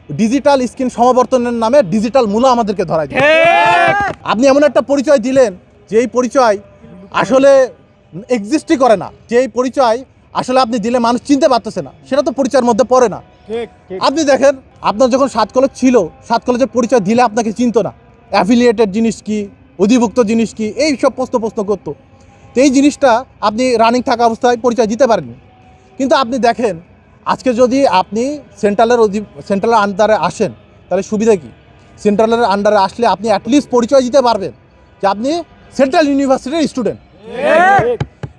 Digital screen সমাবর্তনের নামে digital মূল্য আমাদেরকে ধরায় দিলেন। আপনি এমন একটা পরিচয় দিলেন যেই পরিচয় আসলে এক্সিস্টই করে না, যেই পরিচয় আসলে আপনি দিলে মানুষ চিনতে পারতেছে না, সেটা তো পরিচয়ের মধ্যে পড়ে না। আপনি দেখেন, আপনার যখন 7 কলেজ ছিল, 7 কলেজের পরিচয় দিলে আপনাকে চিনতো না, অ্যাফিলিয়েটেড জিনিস কি, অধিভুক্ত জিনিস কি, এই সব প্রশ্ন করতো। তো এই জিনিসটা আপনি রানিং থাকা অবস্থায় পরিচয় দিতে পারেননি। কিন্তু আপনি দেখেন, আজকে যদি আপনি সেন্ট্রালের আন্ডারে আসেন, তাহলে সুবিধা কি? সেন্ট্রালের আন্ডারে আসলে আপনি অ্যাটলিস্ট পরিচয় দিতে পারবেন যে আপনি সেন্ট্রাল ইউনিভার্সিটির স্টুডেন্ট।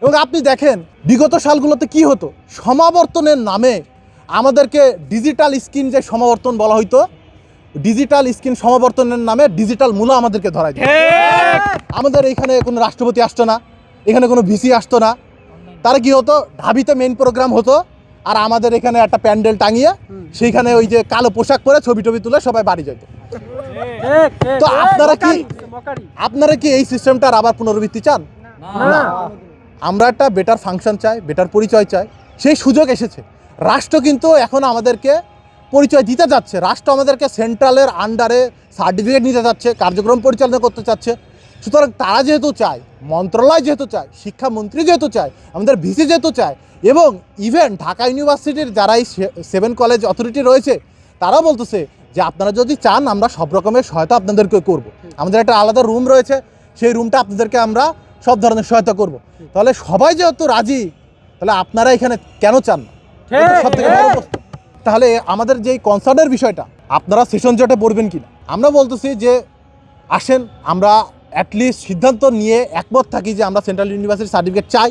এবং আপনি দেখেন বিগত সালগুলোতে কি হতো, সমাবর্তনের নামে আমাদেরকে ডিজিটাল স্ক্রিন যে সমাবর্তন বলা হইতো, ডিজিটাল স্ক্রিন সমাবর্তনের নামে ডিজিটাল মূল্য আমাদেরকে ধরায় দিত। আমাদের এখানে কোনো রাষ্ট্রপতি আসতো না, এখানে কোনো ভিসি আসতো না, তারা কি হতো, ঢাবিতে মেইন প্রোগ্রাম হতো, আর আমাদের এখানে একটা প্যান্ডেল টাঙিয়ে সেইখানে ওই যে কালো পোশাক পরে ছবি তুলে সবাই বাড়ি যেত। তো আপনারা কি এই সিস্টেমটার আবার পুনরাবৃত্তি চান? না। আমরা একটা বেটার ফাংশন চাই, বেটার পরিচয় চাই। সেই সুযোগ এসেছে। রাষ্ট্র কিন্তু এখন আমাদেরকে পরিচয় দিতে যাচ্ছে, রাষ্ট্র আমাদেরকে সেন্ট্রালের আন্ডারে সার্টিফিকেট নিতে যাচ্ছে, কার্যক্রম পরিচালনা করতে চাচ্ছে। সুতরাং তারা যেহেতু চায়, মন্ত্রণালয় যেহেতু চায়, শিক্ষামন্ত্রী যেহেতু চায়, আমাদের ভিসি যেহেতু চায়, এবং ইভেন ঢাকা ইউনিভার্সিটির যারা এই 7 কলেজ অথরিটি রয়েছে, তারাও বলতেছে যে আপনারা যদি চান আমরা সব রকমের সহায়তা আপনাদেরকে করব। আমাদের একটা আলাদা রুম রয়েছে, সেই রুমটা আপনাদেরকে আমরা সব ধরনের সহায়তা করব। তাহলে সবাই যেহেতু রাজি, তাহলে আপনারা এখানে কেন চান না? সব থেকে বড় প্রশ্ন। তাহলে আমাদের যে কনসার্নের বিষয়টা, আপনারা সেশন জটে পড়বেন কিনা? আমরা বলতেছি যে আসেন আমরা অ্যাটলিস্ট সিদ্ধান্ত নিয়ে একমত থাকি যে আমরা সেন্ট্রাল ইউনিভার্সিটি সার্টিফিকেট চাই।